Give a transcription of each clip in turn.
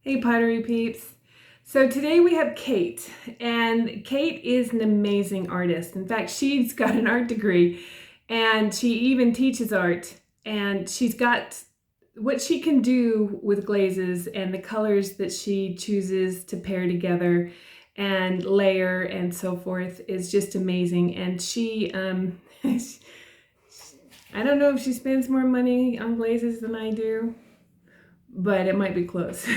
Hey pottery peeps. So today we have Kate, and Kate is an amazing artist. In fact, she's got an art degree and she even teaches art, and she's got what she can do with glazes and the colors that she chooses to pair together and layer and so forth is just amazing. And she I don't know if she spends more money on glazes than I do, but it might be close.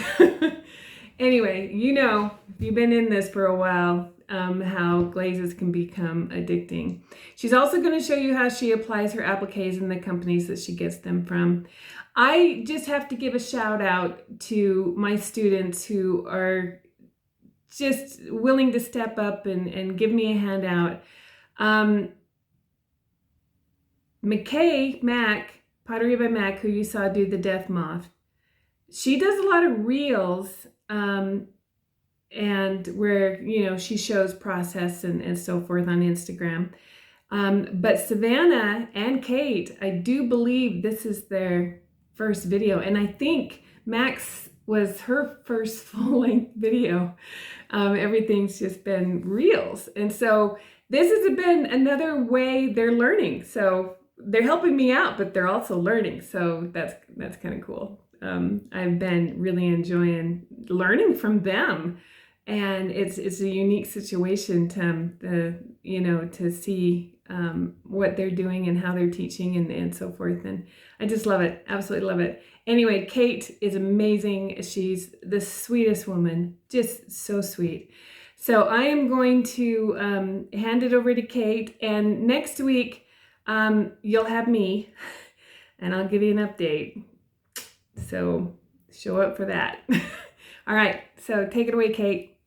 Anyway, if you've been in this for a while, how glazes can become addicting. She's also going to show you how she applies her appliques and the companies that she gets them from. I just have to give a shout out to my students who are just willing to step up and give me a handout. Mac, Pottery by Mac, who you saw do the death moth, she does a lot of reels, and where she shows process and so forth on Instagram. But Savannah and Kate, I do believe this is their first video, and I think Max was her first full-length video. Everything's just been reels, and so this has been another way they're learning. So they're helping me out, but they're also learning. So that's kind of cool. I've been really enjoying learning from them, and it's a unique situation to see what they're doing and how they're teaching and so forth. And I just love it, absolutely love it. Anyway, Kate is amazing. She's the sweetest woman, just so sweet. So I am going to hand it over to Kate, and next week you'll have me, and I'll give you an update. So show up for that. All right, so take it away, Kate.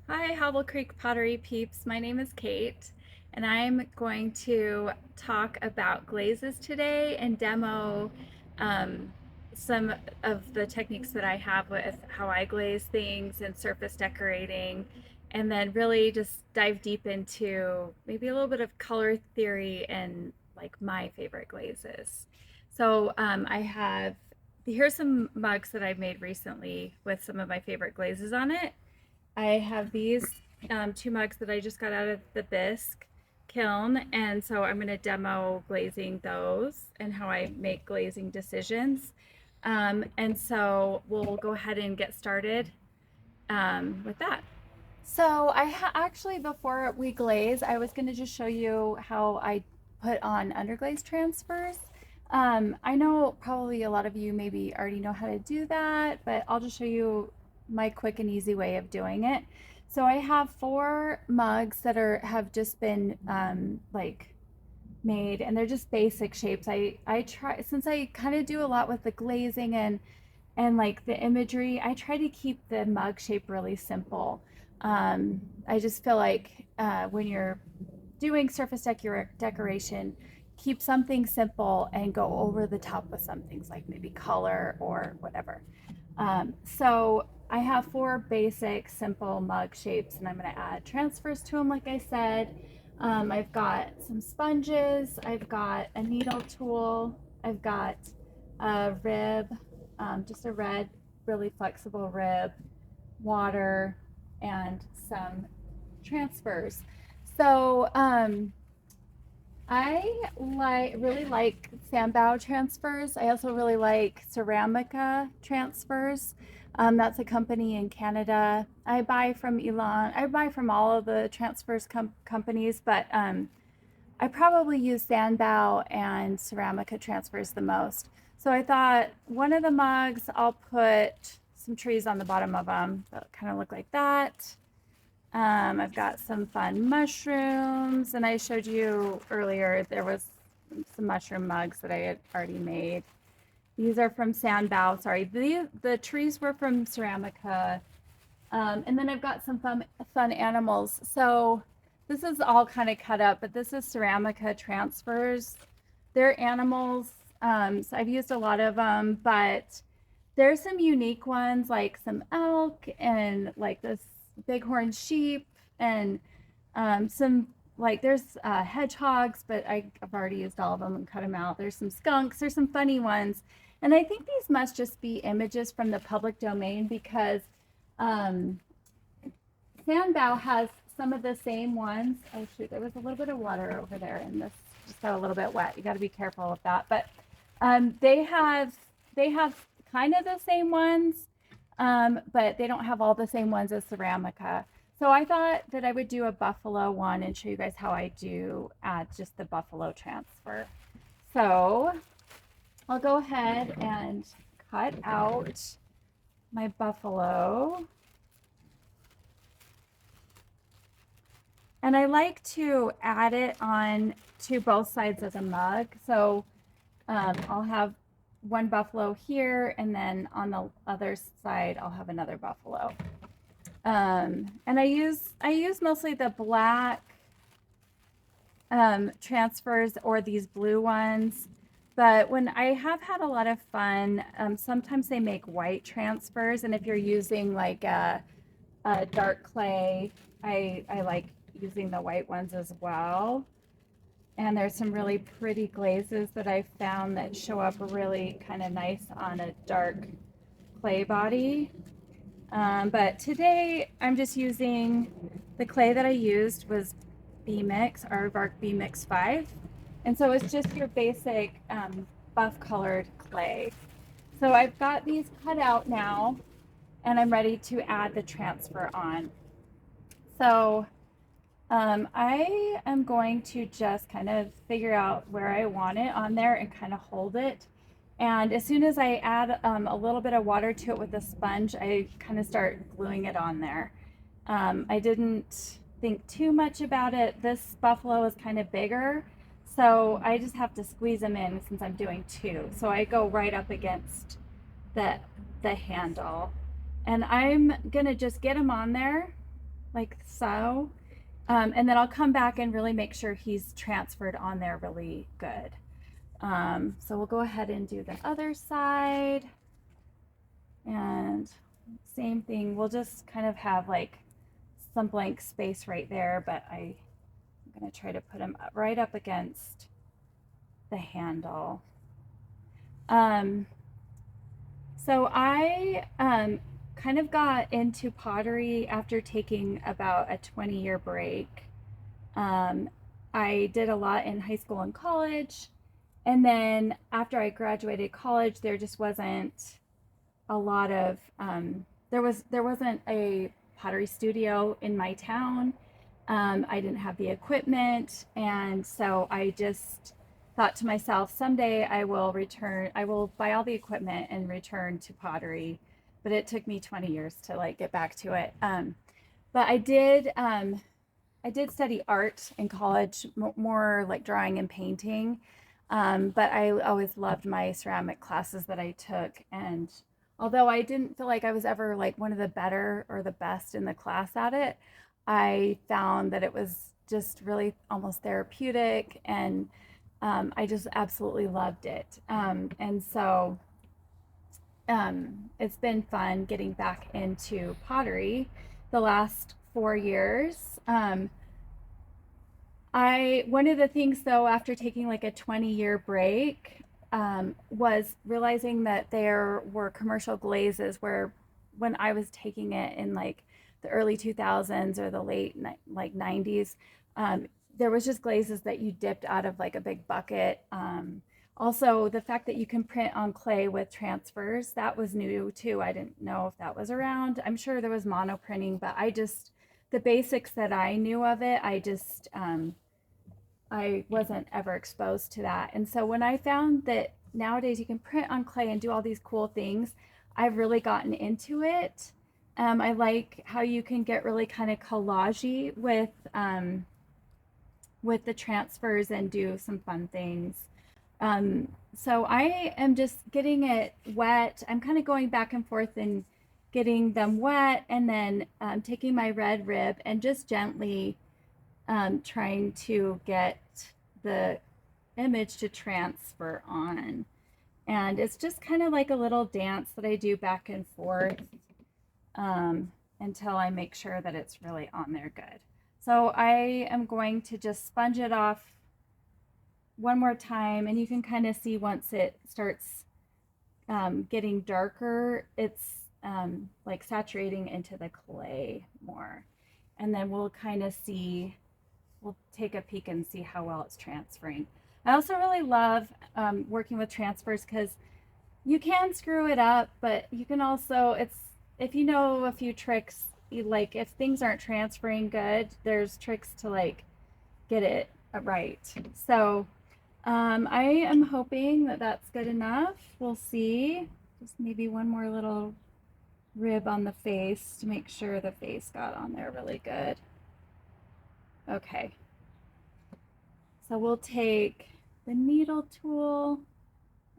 Hi, Hobble Creek Pottery peeps. My name is Kate, and I'm going to talk about glazes today and demo some of the techniques that I have with how I glaze things and surface decorating, and then really just dive deep into maybe a little bit of color theory and like my favorite glazes. So here's some mugs that I've made recently with some of my favorite glazes on it. I have these two mugs that I just got out of the bisque kiln, and so I'm going to demo glazing those and how I make glazing decisions. And so we'll go ahead and get started with that. So actually, before we glaze, I was going to just show you how I put on underglaze transfers. I know probably a lot of you maybe already know how to do that, but I'll just show you my quick and easy way of doing it. So I have 4 mugs that have just been made, and they're just basic shapes. I try, since I kind of do a lot with the glazing and like the imagery, I try to keep the mug shape really simple. I just feel like when you're doing surface decoration, keep something simple and go over the top with some things like maybe color or whatever. So I have 4 basic simple mug shapes, and I'm going to add transfers to them like I said. I've got some sponges, I've got a needle tool, I've got a rib, just a red, really flexible rib, water, and some transfers. So really like Sandbow transfers. I also really like Ceramica transfers. That's a company in Canada. I buy from Elon. I buy from all of the transfers companies, but I probably use Sandbow and Ceramica transfers the most. So I thought one of the mugs, I'll put some trees on the bottom of them that kind of look like that. I've got some fun mushrooms, and I showed you earlier there was some mushroom mugs that I had already made. These are from Sandbow. Sorry, the trees were from Ceramica. And then I've got some fun animals. So this is all kind of cut up, but this is Ceramica transfers. They're animals. So I've used a lot of them, but there's some unique ones like some elk and like this bighorn sheep, and some like there's hedgehogs, but I've already used all of them and cut them out. There's some skunks, there's some funny ones, And I think these must just be images from the public domain because um, Sandbow has some of the same ones. Oh shoot, there was a little bit of water over there and this just got a little bit wet. You got to be careful of that. But they have kind of the same ones, but they don't have all the same ones as Ceramica. So I thought that I would do a buffalo one and show you guys how I do add just the buffalo transfer. So I'll go ahead and cut out my buffalo. And I like to add it on to both sides of the mug. So I'll have one buffalo here, and then on the other side, I'll have another buffalo. And I use mostly the black transfers or these blue ones. But when I have had a lot of fun, sometimes they make white transfers. And if you're using like a dark clay, I like using the white ones as well. And there's some really pretty glazes that I've found that show up really kind of nice on a dark clay body. But today I'm just using the clay that I used was B-Mix, Aardvark B-Mix 5. And so it's just your basic buff colored clay. So I've got these cut out now and I'm ready to add the transfer on. So I am going to just kind of figure out where I want it on there and kind of hold it. And as soon as I add a little bit of water to it with a sponge, I kind of start gluing it on there. I didn't think too much about it. This buffalo is kind of bigger, so I just have to squeeze them in since I'm doing two. So I go right up against the handle. And I'm gonna just get him on there like so. And then I'll come back and really make sure he's transferred on there really good. So we'll go ahead and do the other side. And same thing, we'll just kind of have like some blank space right there, but I'm gonna try to put him right up against the handle. So I kind of got into pottery after taking about a 20-year break. I did a lot in high school and college. And then after I graduated college, there just wasn't a lot of, there wasn't a pottery studio in my town. I didn't have the equipment. And so I just thought to myself, someday I will buy all the equipment and return to pottery. But it took me 20 years to like get back to it. But I did study art in college, more like drawing and painting. But I always loved my ceramic classes that I took. And although I didn't feel like I was ever like one of the better or the best in the class at it, I found that it was just really almost therapeutic. And I just absolutely loved it. And so it's been fun getting back into pottery the last 4 years. One of the things though, after taking like a 20-year break, was realizing that there were commercial glazes where when I was taking it in like the early 2000s or the late like 90s, there was just glazes that you dipped out of like a big bucket. Also, the fact that you can print on clay with transfers, that was new too. I didn't know if that was around. I'm sure there was mono printing, but the basics that I knew of it, I wasn't ever exposed to that. And so when I found that nowadays you can print on clay and do all these cool things, I've really gotten into it. I like how you can get really kind of collagey with the transfers and do some fun things. So I am just getting it wet. I'm kind of going back and forth and getting them wet and then taking my red rib and just gently trying to get the image to transfer on. And it's just kind of like a little dance that I do back and forth until I make sure that it's really on there good. So I am going to just sponge it off one more time, and you can kind of see once it starts getting darker, it's like saturating into the clay more. And then we'll kind of see, we'll take a peek and see how well it's transferring. I also really love working with transfers because you can screw it up, but you can also, it's, if you know a few tricks, like if things aren't transferring good, there's tricks to like get it right. So I am hoping that that's good enough. We'll see. Just maybe one more little rib on the face to make sure the face got on there really good. Okay. So we'll take the needle tool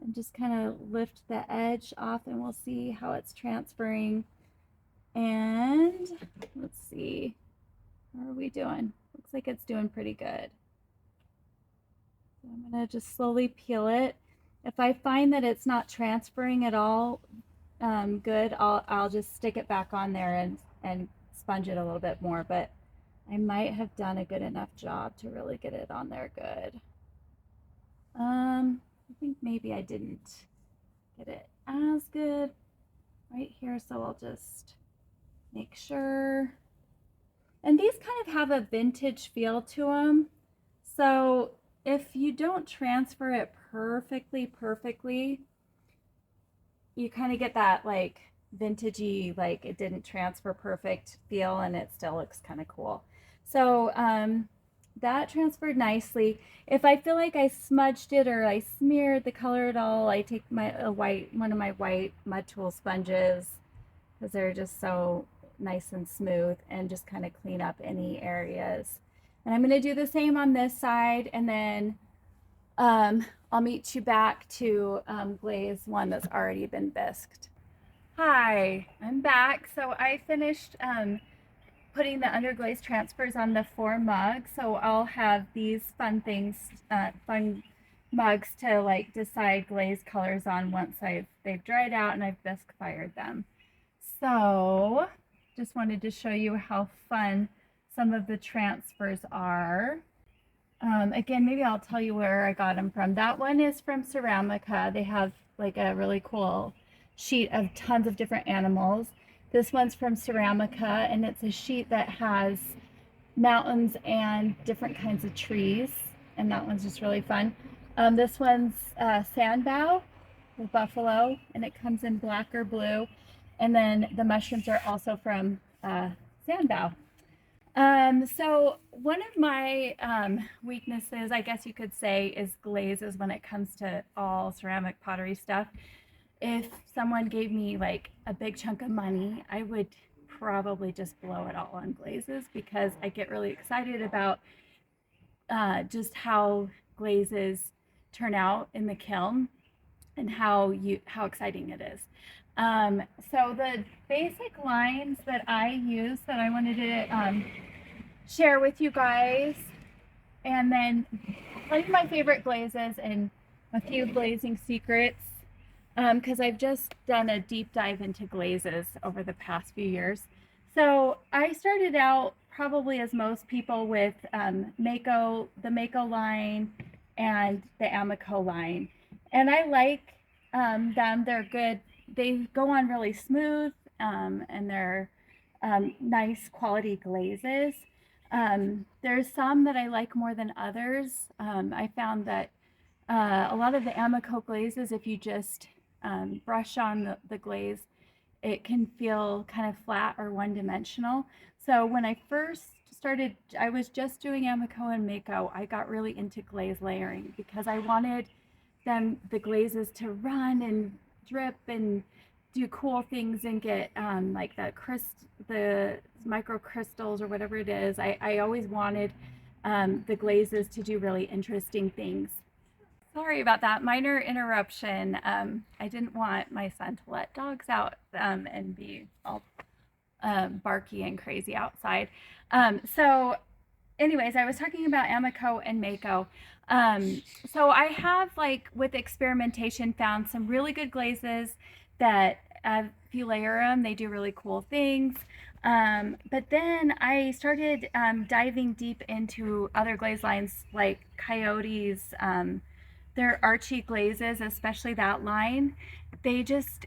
and just kind of lift the edge off and we'll see how it's transferring. And let's see, how are we doing? Looks like it's doing pretty good. So I'm gonna just slowly peel it. If I find that it's not transferring at all good, I'll just stick it back on there and sponge it a little bit more, but I might have done a good enough job to really get it on there good. I think maybe I didn't get it as good right here, so I'll just make sure. And these kind of have a vintage feel to them. So if you don't transfer it perfectly, you kind of get that like vintagey, like it didn't transfer perfect feel and it still looks kind of cool. So that transferred nicely. If I feel like I smudged it or I smeared the color at all, I take one of my white mud tool sponges because they're just so nice and smooth and just kind of clean up any areas. And I'm going to do the same on this side, and then I'll meet you back to glaze one that's already been bisqued. Hi, I'm back. So I finished putting the underglaze transfers on the 4 mugs. So I'll have these fun mugs to like decide glaze colors on once they've dried out and I've bisque fired them. So just wanted to show you how fun some of the transfers are. Again, maybe I'll tell you where I got them from. That one is from Ceramica. They have like a really cool sheet of tons of different animals. This one's from Ceramica, and it's a sheet that has mountains and different kinds of trees, and that one's just really fun. This one's Sandbow with buffalo, and it comes in black or blue. And then the mushrooms are also from Sandbow. So one of my weaknesses, I guess you could say, is glazes when it comes to all ceramic pottery stuff. If someone gave me like a big chunk of money, I would probably just blow it all on glazes because I get really excited about just how glazes turn out in the kiln and how exciting it is. So the basic lines that I use that I wanted to share with you guys, and then one of my favorite glazes and a few glazing secrets, because I've just done a deep dive into glazes over the past few years. So I started out probably as most people with Mako, the Mako line and the Amico line. And I like them. They're good. They go on really smooth, and they're nice quality glazes. There's some that I like more than others. I found that a lot of the Amico glazes, if you just brush on the glaze, it can feel kind of flat or one-dimensional. So when I first started, I was just doing Amico and Mako. I got really into glaze layering because I wanted the glazes to run and drip and do cool things and get like the micro crystals or whatever it is. I always wanted the glazes to do really interesting things. Sorry about that minor interruption. I didn't want my son to let dogs out and be all barky and crazy outside. So anyways, I was talking about Amico and Mako. So I have, like, with experimentation, found some really good glazes that if you layer them, they do really cool things. But then I started diving deep into other glaze lines like Coyote's their Archie glazes, especially that line, they just,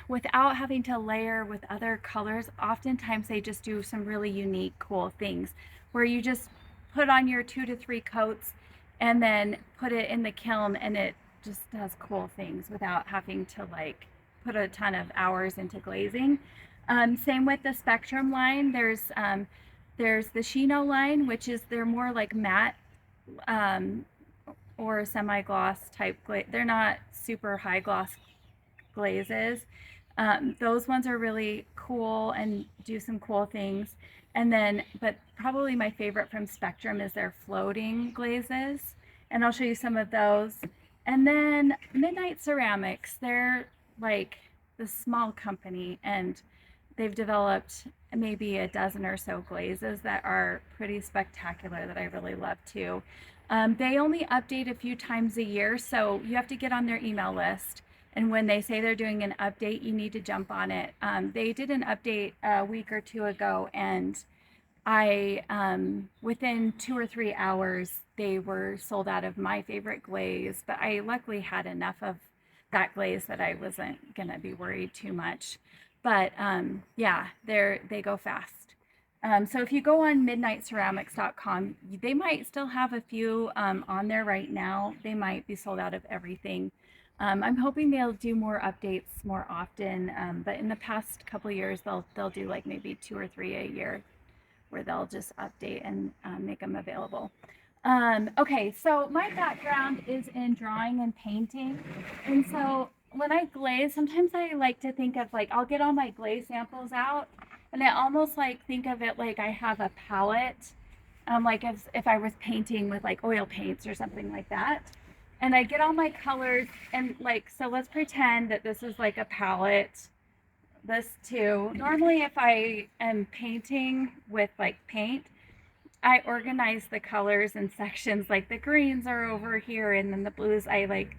without having to layer with other colors, oftentimes they just do some really unique, cool things where you just put on your 2 to 3 coats and then put it in the kiln and it just does cool things without having to like put a ton of hours into glazing. Same with the Spectrum line. There's the Shino line, which is they're more like matte um, or semi-gloss type glaze. They're not super high gloss glazes. Those ones are really cool and do some cool things. And then, but probably my favorite from Spectrum is their floating glazes. And I'll show you some of those. And then Midnight Ceramics, they're like the small company and they've developed maybe a dozen or so glazes that are pretty spectacular that I really love too. They only update a few times a year, so you have to get on their email list. And when they say they're doing an update, you need to jump on it. They did an update a week or two ago, and within 2 or 3 hours, they were sold out of my favorite glaze. But I luckily had enough of that glaze that I wasn't gonna be worried too much. But yeah, they go fast. So if you go on midnightceramics.com, they might still have a few on there right now. They might be sold out of everything. I'm hoping they'll do more updates more often, but in the past couple of years, they'll do like maybe 2 or 3 a year, where they'll just update and make them available. Okay, so my background is in drawing and painting, and so when I glaze, sometimes I like to think of like I'll get all my glaze samples out, and I almost like think of it like I have a palette, like if I was painting with like oil paints or something like that. And I get all my colors and like, so let's pretend that this is like a palette, this too. Normally if I am painting with like paint, I organize the colors in sections, like the greens are over here and then the blues I like,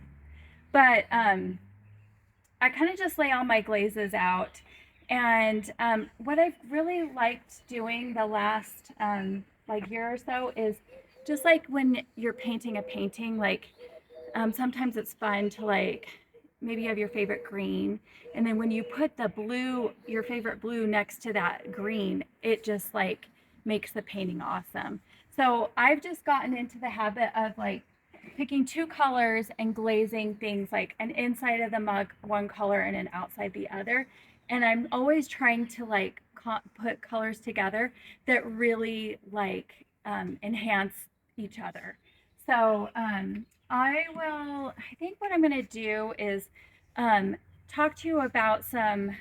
but I kind of just lay all my glazes out. And what I've really liked doing the last like year or so is just like when you're painting a painting, like sometimes it's fun to like maybe you have your favorite green, and then when you put the blue, your favorite blue next to that green, it just like makes the painting awesome. So I've just gotten into the habit of like picking 2 colors and glazing things like an inside of the mug one color and an outside the other. And I'm always trying to like put colors together that really like enhance each other. So I think what I'm going to do is talk to you about some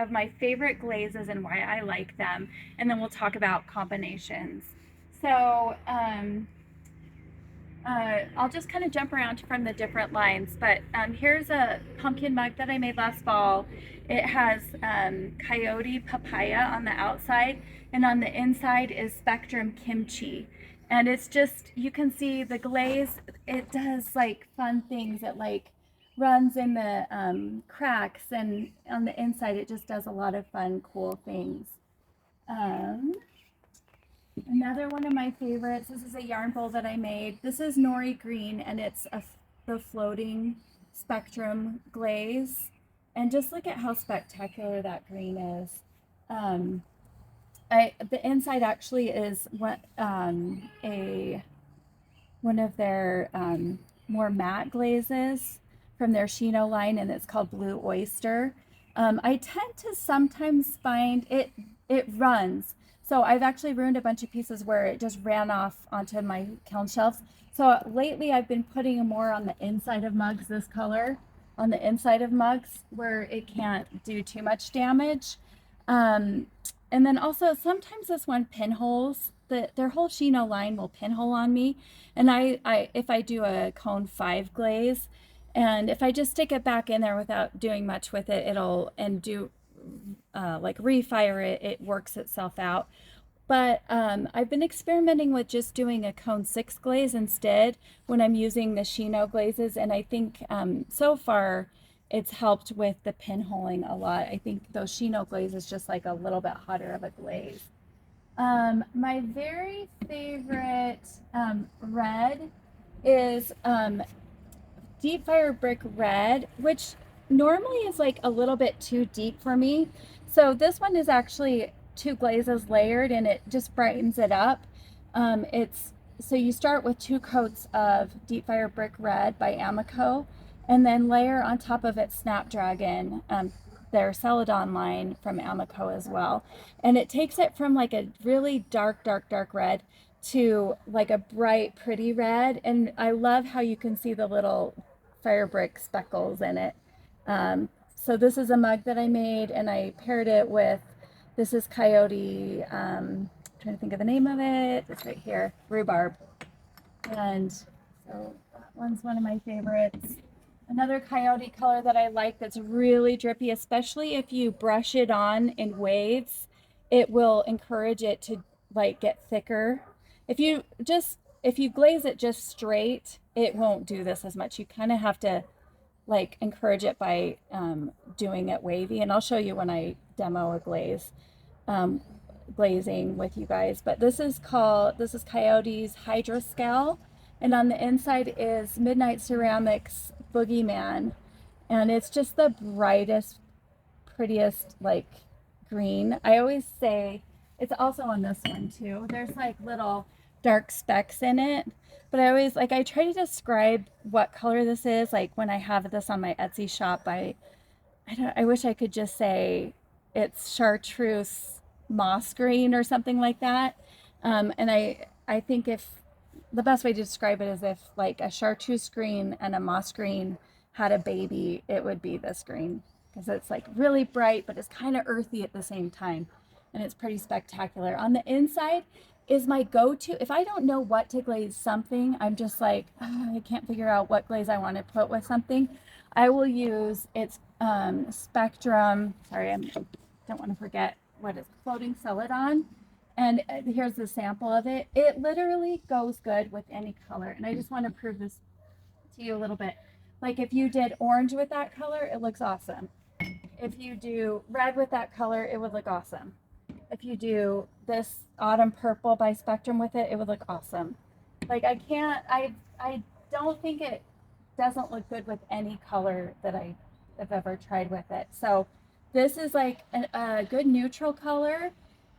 of my favorite glazes and why I like them, and then we'll talk about combinations. So I'll just kind of jump around from the different lines, but here's a pumpkin mug that I made last fall. It has coyote papaya on the outside, and on the inside is Spectrum kimchi. And it's just, you can see the glaze, it does like fun things. It like runs in the cracks, and on the inside it just does a lot of fun, cool things. Another one of my favorites, this is a yarn bowl that I made. This is nori green, and it's the floating Spectrum glaze. And just look at how spectacular that green is. The inside actually is one of their more matte glazes from their Shino line, and it's called Blue Oyster. I tend to sometimes find it runs. So I've actually ruined a bunch of pieces where it just ran off onto my kiln shelves. So lately I've been putting more on the inside of mugs, this color, on the inside of mugs where it can't do too much damage. And then also sometimes this one pinholes. Their whole Shino line will pinhole on me. And if I do a cone 5 glaze, and if I just stick it back in there without doing much with it, like refire it, it works itself out. But I've been experimenting with just doing a cone 6 glaze instead when I'm using the Shino glazes, and I think so far it's helped with the pinholing a lot. I think those Shino glazes just like a little bit hotter of a glaze. My very favorite red is deep fire brick red, which normally is like a little bit too deep for me. So this one is actually two glazes layered and it just brightens it up. It's so you start with 2 coats of deep fire brick red by Amico, and then layer on top of it Snapdragon, their Celadon line from Amico as well. And it takes it from like a really dark red to like a bright, pretty red. And I love how you can see the little fire brick speckles in it. So this is a mug that I made and I paired it with, this is Coyote, trying to think of the name of it. It's right here, Rhubarb. And so that one's one of my favorites. Another Coyote color that I like that's really drippy, especially if you brush it on in waves, it will encourage it to like get thicker. If you glaze it just straight, it won't do this as much. You kind of have to like encourage it by doing it wavy. And I'll show you when I demo a glaze. Um, Glazing with you guys, but this is Coyote's Hydroscal, and on the inside is Midnight Ceramics Boogeyman, and it's just the brightest, prettiest like green. I always say it's also on this one too. There's like little dark specks in it, but I try to describe what color this is. Like when I have this on my Etsy shop, I wish I could just say it's chartreuse moss green or something like that. And I think if the best way to describe it is if like a chartreuse green and a moss green had a baby, it would be this green because it's like really bright, but it's kind of earthy at the same time. And it's pretty spectacular. On the inside is my go-to. If I don't know what to glaze something, I'm just like, I can't figure out what glaze I want to put with something. I will use its Spectrum, sorry, I don't want to forget what it's, Floating Celadon. And here's the sample of it. It literally goes good with any color. And I just want to prove this to you a little bit. Like if you did orange with that color, it looks awesome. If you do red with that color, it would look awesome. If you do this autumn purple by Spectrum with it, it would look awesome. Like I don't think it doesn't look good with any color that I have ever tried with it. So this is like a good neutral color.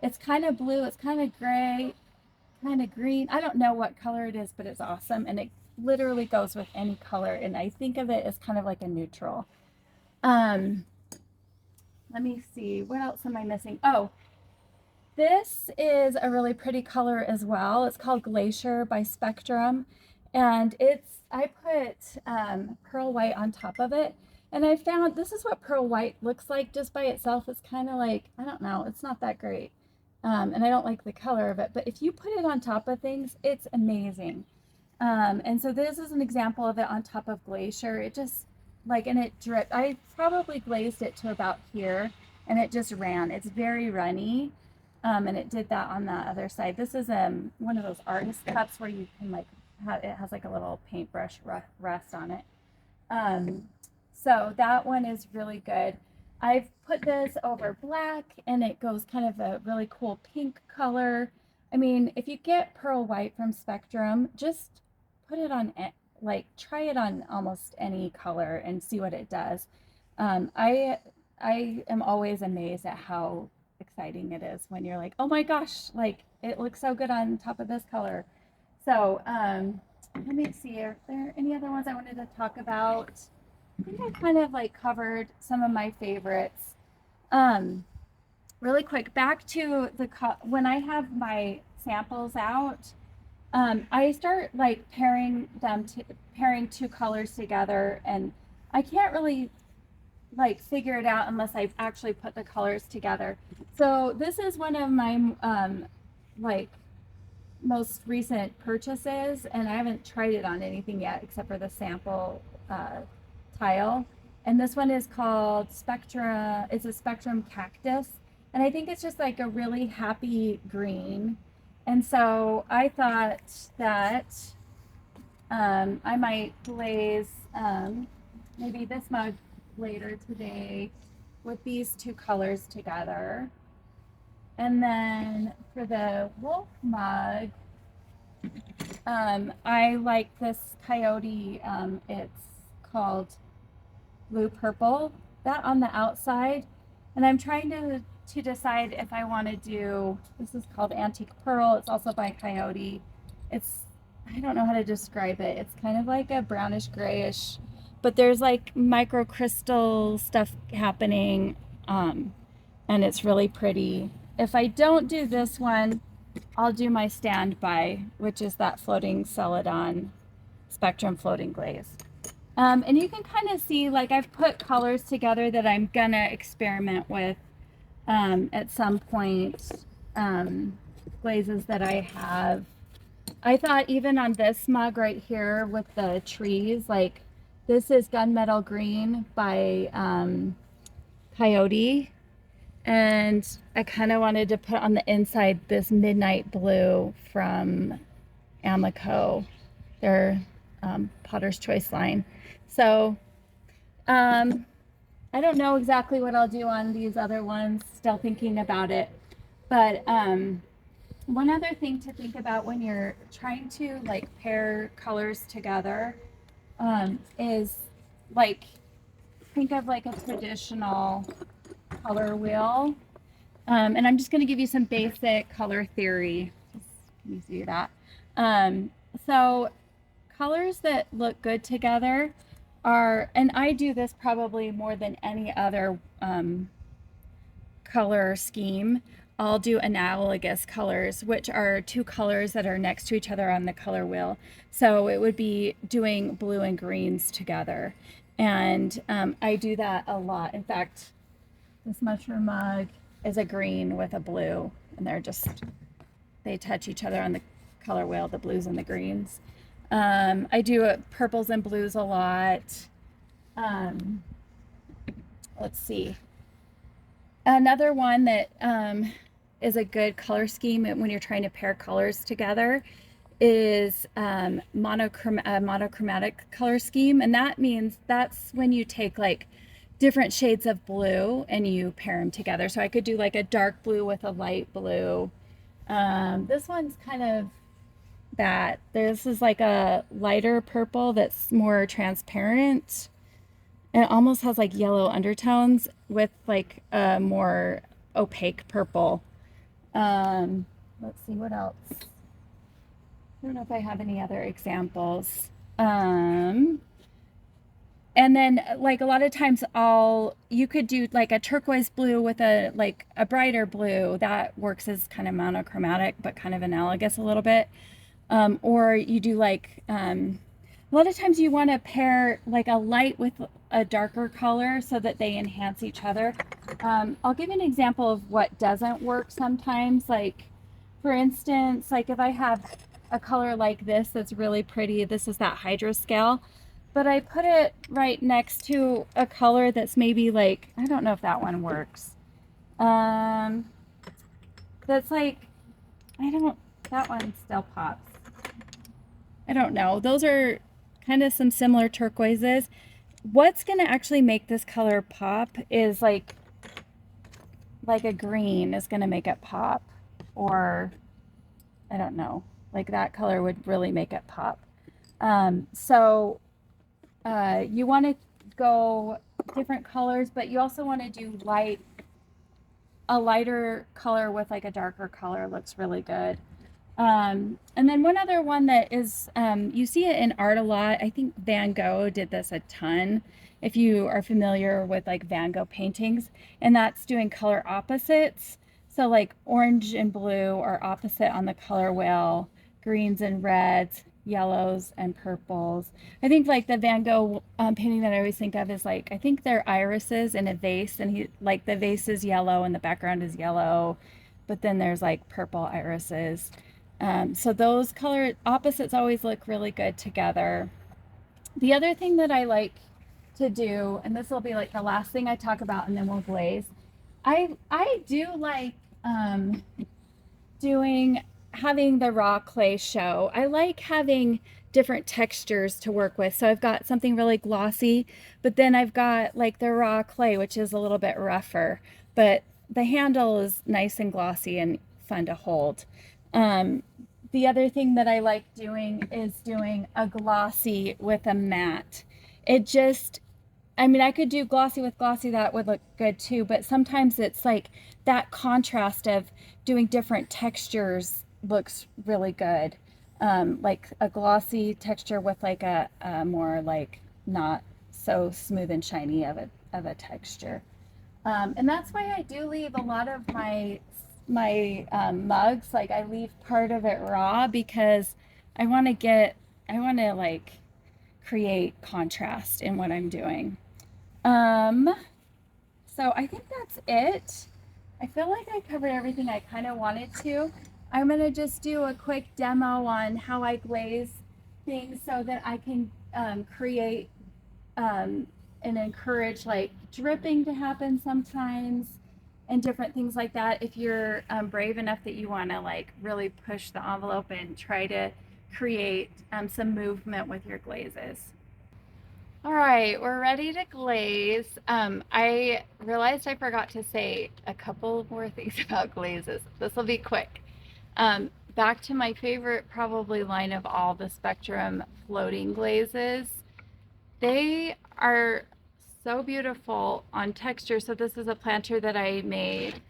It's kind of blue, it's kind of gray, kind of green. I don't know what color it is, but it's awesome. And it literally goes with any color. And I think of it as kind of like a neutral. Let me see, what else am I missing? Oh, this is a really pretty color as well. It's called Glacier by Spectrum. And I put pearl white on top of it. And I found this is what pearl white looks like just by itself. It's kind of like, I don't know, it's not that great. And I don't like the color of it. But if you put it on top of things, it's amazing. And so this is an example of it on top of Glacier. It just, like, and it dripped. I probably glazed it to about here, and it just ran. It's very runny. And it did that on the other side. This is one of those artist cups where you can like it has like a little paintbrush rest on it. So that one is really good. I've put this over black and it goes kind of a really cool pink color. I mean, if you get pearl white from Spectrum, just put it on like try it on almost any color and see what it does. I am always amazed at how exciting it is when you're like, oh my gosh, like it looks so good on top of this color. So let me see, are there any other ones I wanted to talk about? I think I kind of like covered some of my favorites. Really quick, back to when I have my samples out, I start like pairing 2 colors together, and I can't really like figure it out unless I've actually put the colors together. So this is one of my like most recent purchases, and I haven't tried it on anything yet except for the sample tile. And this one is called Spectra. It's a Spectrum Cactus, and I think it's just like a really happy green. And so I thought that I might glaze maybe this mug later today with these 2 colors together. And then for the wolf mug, I like this Coyote, it's called Blue Purple, that on the outside. And I'm trying to decide if I want to do, this is called Antique Pearl. It's also by Coyote. It's, I don't know how to describe it. It's kind of like a brownish grayish, but there's like microcrystal stuff happening, and it's really pretty. If I don't do this one, I'll do my standby, which is that floating Celadon Spectrum floating glaze. And you can kind of see, like, I've put colors together that I'm gonna experiment with at some point, glazes that I have. I thought even on this mug right here with the trees, like, this is Gunmetal Green by Coyote. And I kind of wanted to put on the inside this Midnight Blue from Amico, their Potter's Choice line. So I don't know exactly what I'll do on these other ones, still thinking about it. But one other thing to think about when you're trying to like pair colors together is like, think of like a traditional color wheel. And I'm just going to give you some basic color theory. Can you see that? So colors that look good together are, and I do this probably more than any other color scheme, I'll do analogous colors, which are two colors that are next to each other on the color wheel. So it would be doing blue and greens together. And I do that a lot. In fact, this mushroom mug is a green with a blue, and they touch each other on the color wheel, the blues and the greens. I do purples and blues a lot. Let's see. Another one that is a good color scheme when you're trying to pair colors together is monochromatic color scheme. And that means that's when you take like different shades of blue and you pair them together. So I could do like a dark blue with a light blue. This one's kind of that. This is like a lighter purple that's more transparent. And it almost has like yellow undertones with like a more opaque purple. Let's see what else. I don't know if I have any other examples. And then like a lot of times you could do like a turquoise blue with a brighter blue that works as kind of monochromatic, but kind of analogous a little bit. Or you do like, a lot of times you want to pair like a light with a darker color so that they enhance each other. I'll give you an example of what doesn't work sometimes. Like for instance, like if I have a color like this that's really pretty, this is that hydroscale, but I put it right next to a color that's maybe like, I don't know if that one works. That's like, that one still pops. I don't know. Those are kind of some similar turquoises. What's going to actually make this color pop is like a green is going to make it pop, or I don't know, like that color would really make it pop. So you want to go different colors, but you also want to do a lighter color with like a darker color looks really good. And then one other one that is, you see it in art a lot. I think Van Gogh did this a ton, if you are familiar with like Van Gogh paintings, and that's doing color opposites. So like orange and blue are opposite on the color wheel, greens and reds, yellows and purples. I think like the Van Gogh painting that I always think of is like, I think they're irises in a vase, and the vase is yellow and the background is yellow, but then there's like purple irises. So those color opposites always look really good together. The other thing that I like to do, and this will be like the last thing I talk about and then we'll glaze, I do like having the raw clay show. I like having different textures to work with. So I've got something really glossy, but then I've got like the raw clay, which is a little bit rougher, but the handle is nice and glossy and fun to hold. The other thing that I like doing is doing a glossy with a matte. it just, I mean, I could do glossy with glossy, that would look good too, but sometimes it's like that contrast of doing different textures looks really good. Like a glossy texture with like a more like not so smooth and shiny of a texture. And that's why I do leave a lot of my mugs. Like I leave part of it raw because I want to get, I want to like create contrast in what I'm doing. Um, so I think that's it. I feel like I covered everything I kind of wanted to. I'm gonna just do a quick demo on how I glaze things so that I can create and encourage like dripping to happen sometimes and different things like that. If you're brave enough that you want to like really push the envelope and try to create some movement with your glazes. All right, we're ready to glaze. I realized I forgot to say a couple more things about glazes. This will be quick. Back to my favorite probably line of all, the Spectrum floating glazes. They are so beautiful on texture. So this is a planter that I made.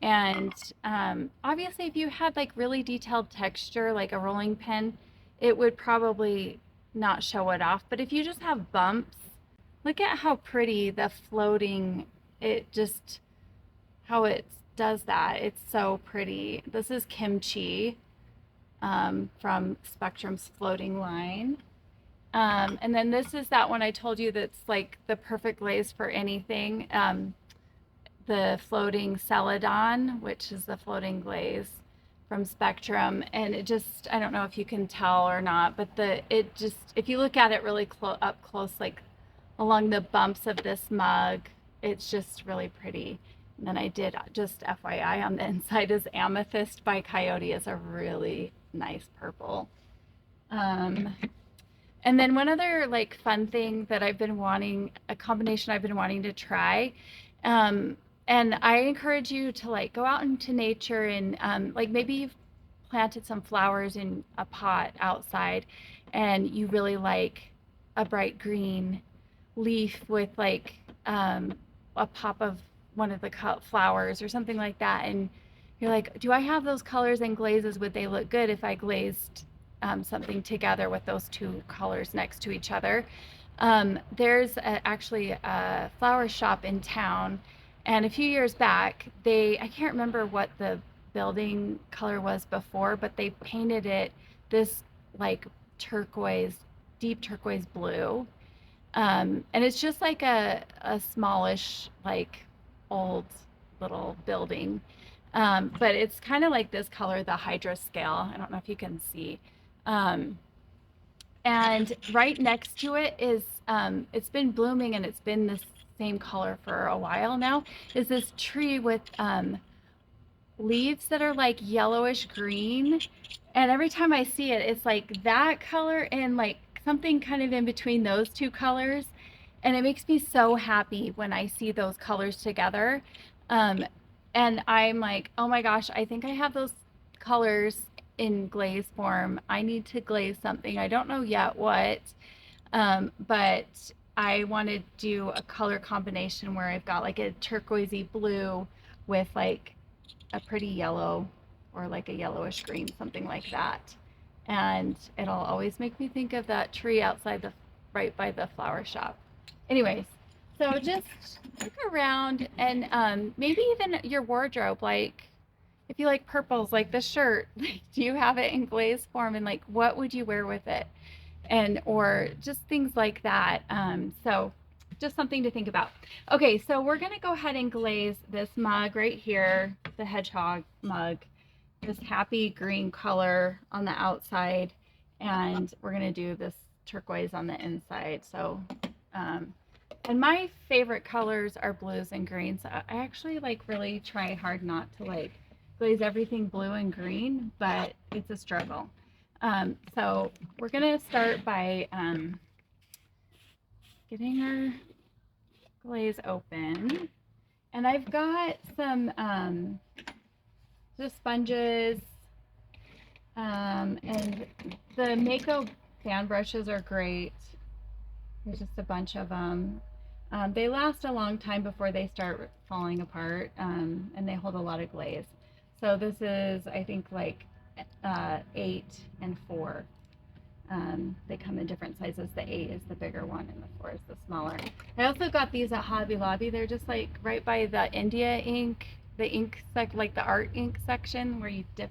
And obviously if you had like really detailed texture, like a rolling pin, it would probably not show it off. But if you just have bumps, look at how pretty the floating, it just, how it does that. It's so pretty. This is Kimchi from Spectrum's floating line. And then this is that one I told you that's like the perfect glaze for anything. The floating Celadon, which is the floating glaze from Spectrum. And it just, I don't know if you can tell or not, but it just, if you look at it really up close, like along the bumps of this mug, it's just really pretty. And then I did, just FYI, on the inside is Amethyst by Coyote. Is a really nice purple. Um, and then one other like fun thing that I've been wanting, a combination I've been wanting to try, and I encourage you to like go out into nature and like maybe you've planted some flowers in a pot outside and you really like a bright green leaf with like a pop of one of the flowers or something like that, and you're like, do I have those colors and glazes? Would they look good if I glazed something together with those two colors next to each other? There's actually a flower shop in town, and a few years back, I can't remember what the building color was before, but they painted it this like turquoise, deep turquoise blue. And it's just like a smallish, like old little building. But it's kind of like this color, the hydro scale. I don't know if you can see. Um, and right next to it is, it's been blooming and it's been this same color for a while now, is this tree with leaves that are like yellowish green. And every time I see it, it's like that color and like something kind of in between those two colors. And it makes me so happy when I see those colors together. Um, and I'm like, oh my gosh, I think I have those colors in glaze form. I need to glaze something. I don't know yet what, but I want to do a color combination where I've got like a turquoisey blue with like a pretty yellow or like a yellowish green, something like that. And it'll always make me think of that tree outside right by the flower shop. Anyways, so just look around and maybe even your wardrobe, like if you like purples, like the shirt, like do you have it in glaze form and like what would you wear with it? And or just things like that. So just something to think about. Okay, so we're gonna go ahead and glaze this mug right here, the Hedgehog mug, this happy green color on the outside, and we're gonna do this turquoise on the inside. So, and my favorite colors are blues and greens. I actually like really try hard not to like glaze everything blue and green, but it's a struggle. So we're gonna start by getting our glaze open. And I've got some just sponges, and the Mako fan brushes are great. There's just a bunch of them. They last a long time before they start falling apart, and they hold a lot of glaze. So this is, I think, like 8 and 4. They come in different sizes. The 8 is the bigger one, and the 4 is the smaller. I also got these at Hobby Lobby. They're just like right by the India ink, the ink like the art ink section where you dip.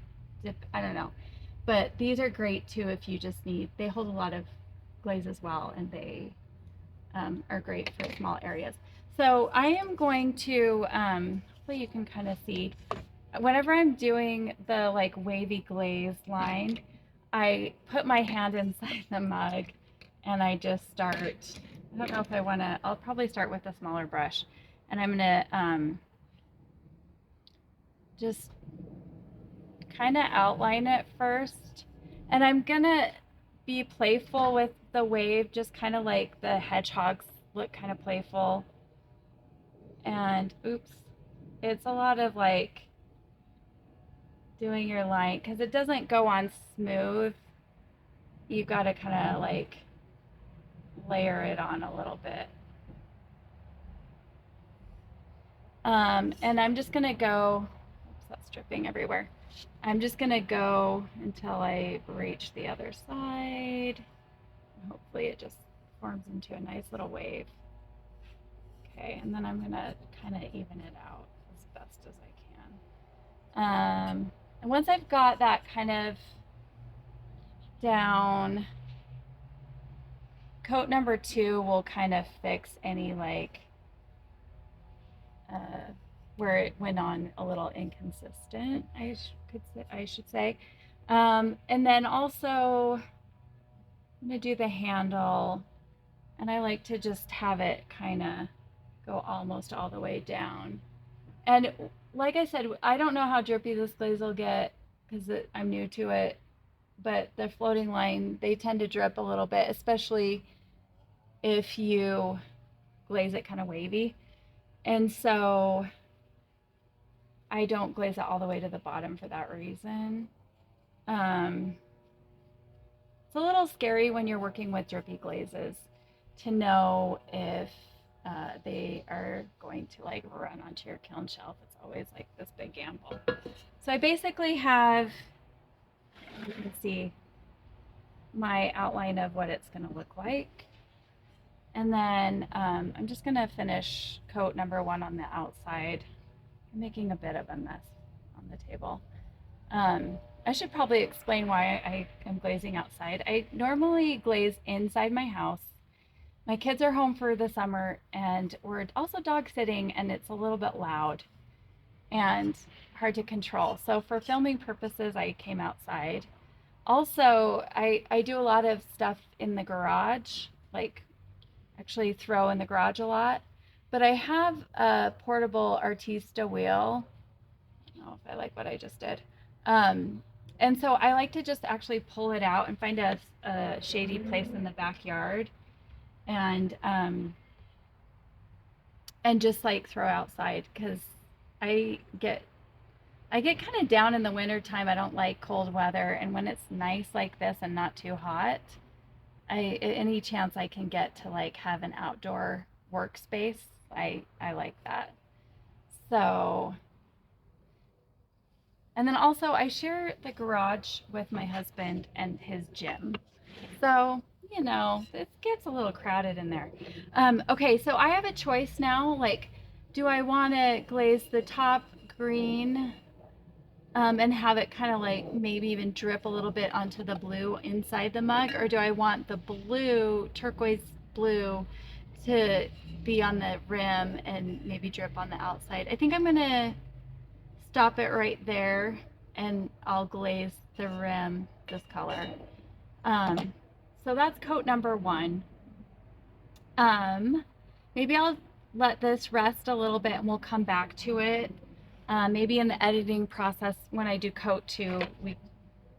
I don't know, but these are great too if you just need. They hold a lot of glaze as well, and they are great for small areas. So I am going to, hopefully you can kind of see, whenever I'm doing the like wavy glaze line, I put my hand inside the mug and I just start, I don't know if I want to, I'll probably start with a smaller brush, and I'm going to just kind of outline it first. And I'm going to be playful with the wave, just kind of like the hedgehogs look kind of playful. And oops, it's a lot of like doing your line because it doesn't go on smooth. You've got to kind of like layer it on a little bit. And I'm just gonna go, oops, that's dripping everywhere. I'm just gonna go until I reach the other side. Hopefully it just forms into a nice little wave. Okay, and then I'm gonna kind of even it out as best as I can. And once I've got that kind of down, coat number 2 will kind of fix any like where it went on a little inconsistent, I should say. And then also I'm gonna do the handle, and I like to just have it kind of go almost all the way down. And like I said, I don't know how drippy this glaze will get because I'm new to it, but the floating line, they tend to drip a little bit, especially if you glaze it kind of wavy. And so I don't glaze it all the way to the bottom for that reason. Um, it's a little scary when you're working with drippy glazes to know if they are going to like run onto your kiln shelf. It's always like this big gamble. So I basically have, you can see my outline of what it's going to look like. And then I'm just going to finish coat number 1 on the outside. I'm making a bit of a mess on the table. I should probably explain why I am glazing outside. I normally glaze inside my house. My kids are home for the summer, and we're also dog sitting, and it's a little bit loud and hard to control. So for filming purposes, I came outside. Also, I do a lot of stuff in the garage, like actually throw in the garage a lot. But I have a portable artista wheel. I don't know if I like what I just did. And so I like to just actually pull it out and find a shady place in the backyard, and just like throw outside because I get kind of down in the winter time. I don't like cold weather, and when it's nice like this and not too hot, any chance I can get to like have an outdoor workspace, I like that. So, and then also I share the garage with my husband and his gym. So, you know, it gets a little crowded in there. Okay, so I have a choice now. Like, do I want to glaze the top green, and have it kind of like maybe even drip a little bit onto the blue inside the mug? Or do I want the blue, turquoise blue, to be on the rim and maybe drip on the outside? I think I'm going to stop it right there, and I'll glaze the rim this color. So that's coat number 1. Maybe I'll let this rest a little bit and we'll come back to it. Maybe in the editing process, when I do coat 2,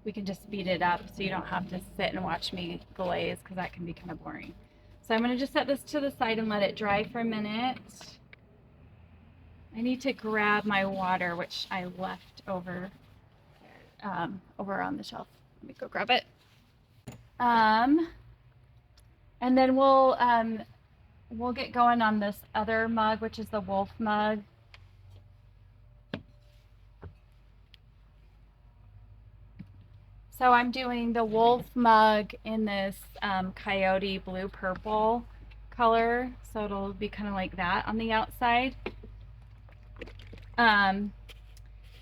we can just speed it up so you don't have to sit and watch me glaze, because that can be kind of boring. So I'm going to just set this to the side and let it dry for a minute. I need to grab my water, which I left over over on the shelf. Let me go grab it. And then we'll get going on this other mug, which is the wolf mug. So I'm doing the wolf mug in this coyote blue purple color. So it'll be kind of like that on the outside. Um,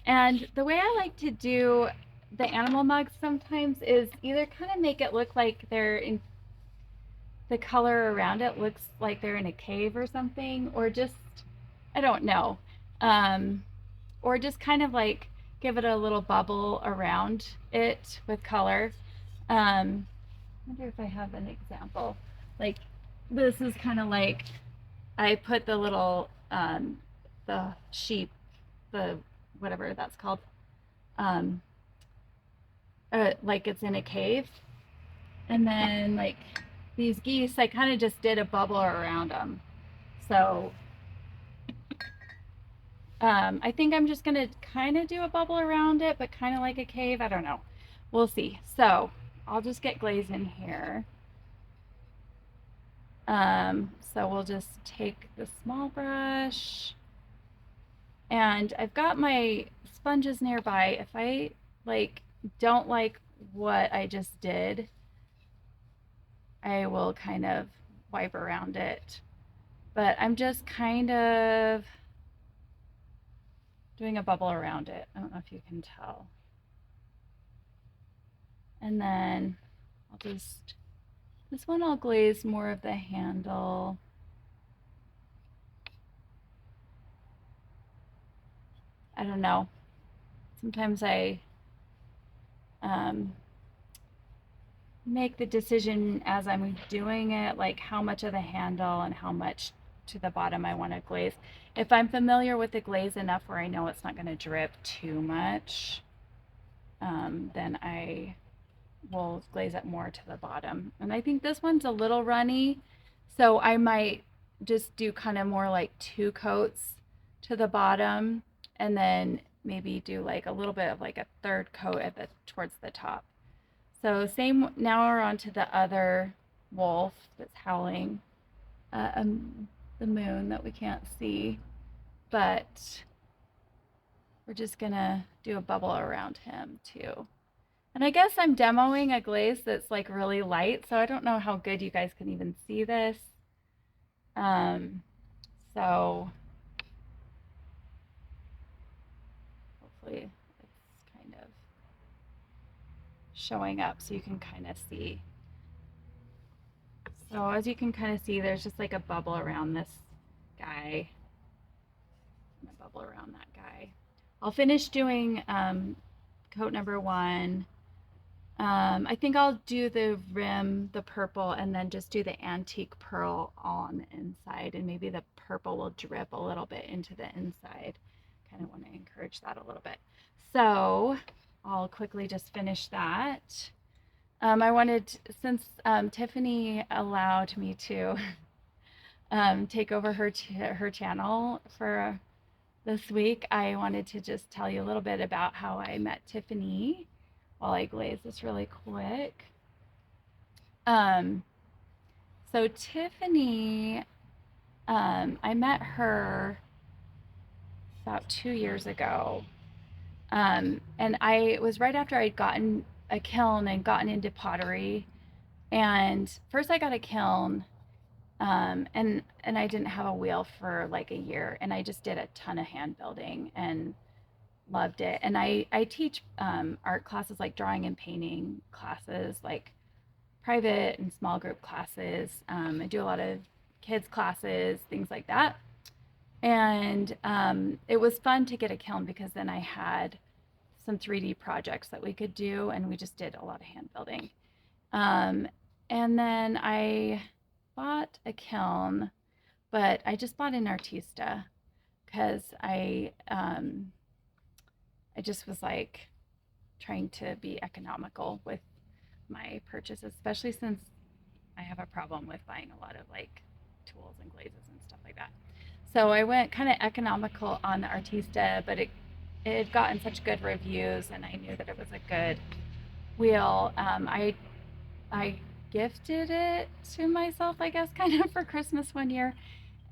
and the way I like to do the animal mugs sometimes is either kind of make it look like they're in the color around it looks like they're in a cave or something, or just, I don't know. Um, or just kind of like give it a little bubble around it with color. I wonder if I have an example. Like this is kind of like I put the little the sheep, the whatever that's called, um, like it's in a cave, and then like these geese, I kind of just did a bubble around them. So I think I'm just gonna kind of do a bubble around it, but kind of like a cave. I don't know. We'll see. So I'll just get glaze in here. So we'll just take the small brush, and I've got my sponges nearby. If I like don't like what I just did, I will kind of wipe around it. But I'm just kind of doing a bubble around it. I don't know if you can tell. And then I'll just, this one I'll glaze more of the handle. I don't know. Sometimes I um, make the decision as I'm doing it, like how much of the handle and how much to the bottom I want to glaze. If I'm familiar with the glaze enough where I know it's not going to drip too much, then I will glaze it more to the bottom. And I think this one's a little runny, so I might just do kind of more like 2 coats to the bottom, and then maybe do like a little bit of like a third coat at the towards the top. So same, now we're on to the other wolf that's howling, the moon that we can't see, but we're just gonna do a bubble around him too. And I guess I'm demoing a glaze that's like really light, so I don't know how good you guys can even see this. Um, so hopefully it's kind of showing up so you can kind of see. So as you can kind of see, there's just like a bubble around this guy and a bubble around that guy. I'll finish doing coat number 1. I think I'll do the rim, the purple, and then just do the antique pearl on the inside, and maybe the purple will drip a little bit into the inside. Kind of want to encourage that a little bit. So I'll quickly just finish that. I wanted, since Tiffany allowed me to take over her channel for this week, I wanted to just tell you a little bit about how I met Tiffany while I glaze this really quick. So Tiffany, I met her about 2 years ago. And it was right after I'd gotten a kiln and gotten into pottery. And first I got a kiln, and I didn't have a wheel for like a year, and I just did a ton of hand building and loved it. And I teach art classes, like drawing and painting classes, like private and small group classes. I do a lot of kids classes, things like that. And it was fun to get a kiln because then I had some 3D projects that we could do, and we just did a lot of hand building. And then I bought a kiln, but I just bought an Artista because I just was like trying to be economical with my purchases, especially since I have a problem with buying a lot of like tools and glazes and stuff like that. So I went kind of economical on the Artista, but it had gotten such good reviews, and I knew that it was a good wheel. I gifted it to myself, I guess, kind of for Christmas one year.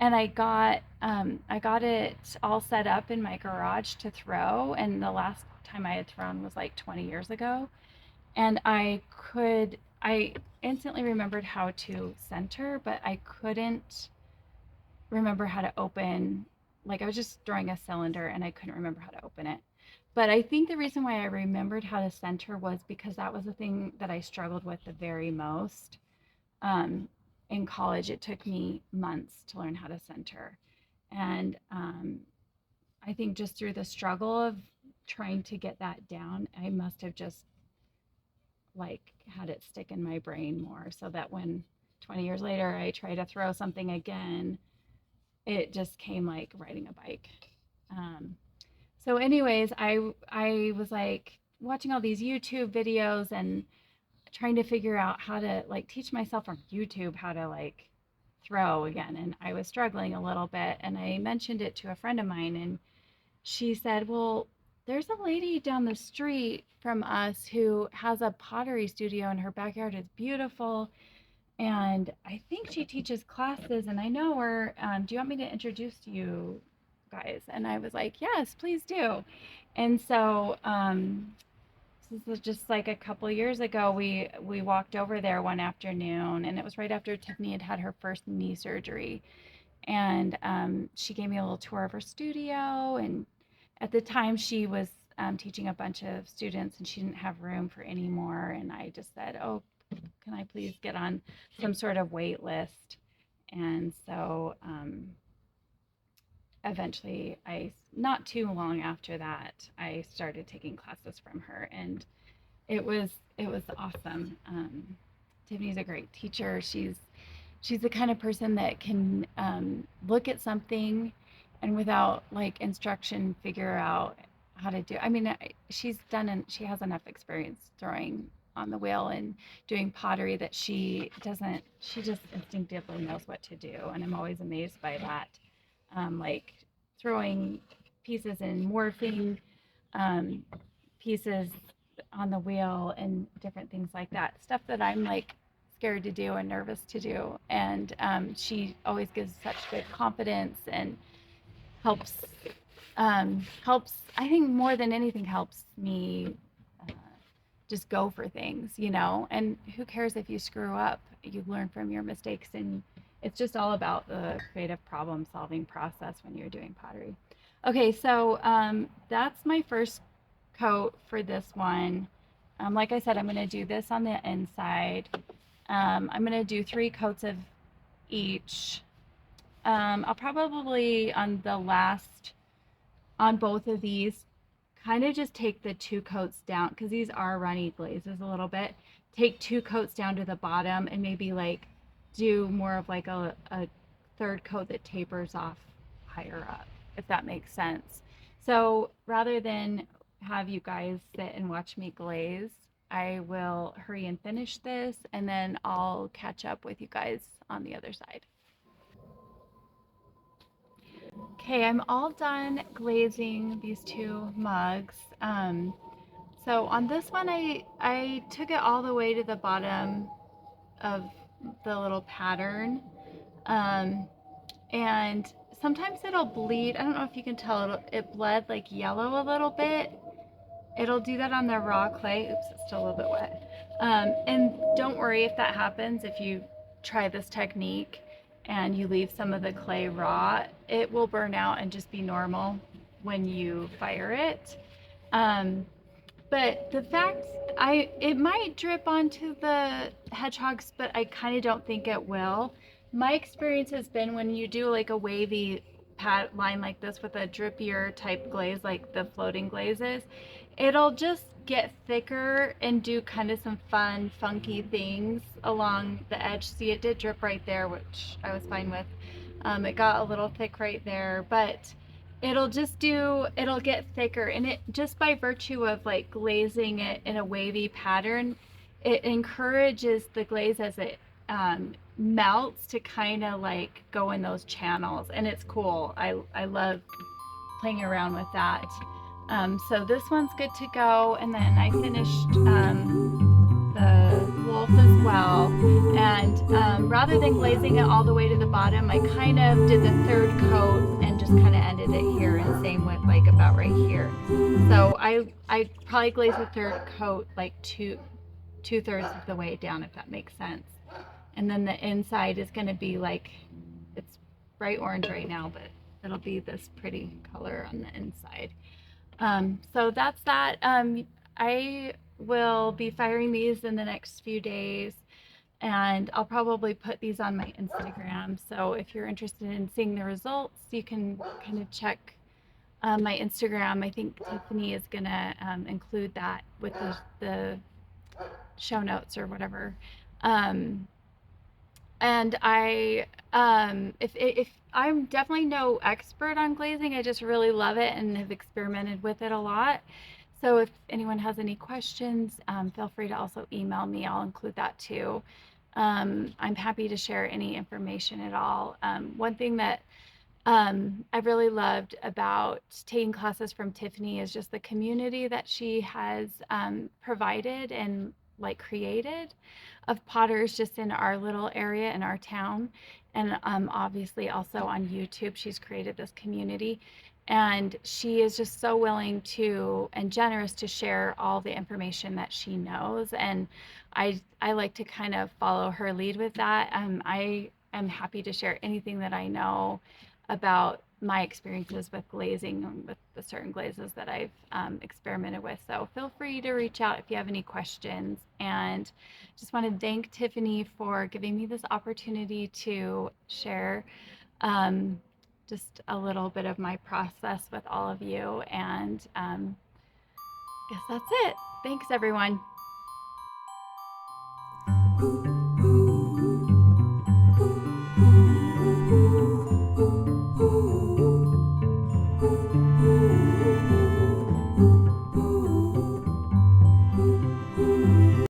And I got it all set up in my garage to throw. And the last time I had thrown was like 20 years ago. And I instantly remembered how to center, but I couldn't remember how to open. Like I was just throwing a cylinder and I couldn't remember how to open it. But I think the reason why I remembered how to center was because that was the thing that I struggled with the very most. Um, in college, it took me months to learn how to center. And I think just through the struggle of trying to get that down, I must have just like had it stick in my brain more so that when 20 years later I try to throw something again, it just came like riding a bike. Um, so, anyways, I was like watching all these YouTube videos and trying to figure out how to like teach myself from YouTube how to like throw again. And I was struggling a little bit. And I mentioned it to a friend of mine, and she said, "Well, there's a lady down the street from us who has a pottery studio in her backyard. It's beautiful. And I think she teaches classes, and I know her. Do you want me to introduce you guys?" And I was like, "Yes, please do." And so this was just like a couple years ago. We walked over there one afternoon, and it was right after Tiffany had had her first knee surgery. And she gave me a little tour of her studio. And at the time, she was teaching a bunch of students, and she didn't have room for any more. And I just said, "Oh, can I please get on some sort of wait list?" And so eventually, not too long after that, I started taking classes from her, and it was awesome. Tiffany's a great teacher. She's the kind of person that can look at something and without like instruction figure out how to do. I mean, she's done and she has enough experience throwing on the wheel and doing pottery that she doesn't. She just instinctively knows what to do, and I'm always amazed by that. Like throwing pieces and morphing um, pieces on the wheel and different things like that. Stuff that I'm like scared to do and nervous to do. And she always gives such good confidence and helps helps. I think more than anything helps me uh, just go for things, you know. And who cares if you screw up? You learn from your mistakes, and it's just all about the creative problem solving process when you're doing pottery. Okay, so that's my first coat for this one. Like I said, I'm going to do this on the inside. I'm going to do 3 coats of each. I'll probably on both of these, kind of just take the 2 coats down because these are runny glazes a little bit. Take 2 coats down to the bottom and maybe like do more of like a third coat that tapers off higher up, if that makes sense. So rather than have you guys sit and watch me glaze, I will hurry and finish this and then I'll catch up with you guys on the other side. Okay, I'm all done glazing these 2 mugs. So on this one, I took it all the way to the bottom of the little pattern. Um, and sometimes it'll bleed. I don't know if you can tell, it bled like yellow a little bit. It'll do that on the raw clay. Oops, it's still a little bit wet. And don't worry if that happens. If you try this technique and you leave some of the clay raw, it will burn out and just be normal when you fire it. Um, but the fact it might drip onto the hedgehogs, but I kind of don't think it will. My experience has been when you do like a wavy pat line like this with a drippier type glaze like the floating glazes, it'll just get thicker and do kind of some fun funky things along the edge. See, it did drip right there, which I was fine with. It got a little thick right there, but it'll get thicker, and it just by virtue of like glazing it in a wavy pattern, it encourages the glaze as it melts to kind of like go in those channels, and it's cool. I love playing around with that. So this one's good to go, and then I finished the wolf results as well. And rather than glazing it all the way to the bottom, I kind of did the third coat and just kind of ended it here, and same with like about right here. So I probably glaze the third coat like two-thirds of the way down, if that makes sense. And then the inside is going to be like, it's bright orange right now, but it'll be this pretty color on the inside. So that's that. I will be firing these in the next few days, and I'll probably put these on my Instagram. So if you're interested in seeing the results, you can kind of check my Instagram. I think Tiffany is gonna include that with the show notes or whatever. Um, and if I'm definitely no expert on glazing, I just really love it and have experimented with it a lot. So if anyone has any questions, feel free to also email me. I'll include that too. I'm happy to share any information at all. One thing that I really loved about taking classes from Tiffany is just the community that she has provided and like created of potters just in our little area in our town. And obviously also on YouTube, she's created this community. And she is just so willing to and generous to share all the information that she knows. And I like to kind of follow her lead with that. I am happy to share anything that I know about my experiences with glazing and with the certain glazes that I've experimented with. So feel free to reach out if you have any questions. And just want to thank Tiffany for giving me this opportunity to share just a little bit of my process with all of you. And I guess that's it. Thanks, everyone.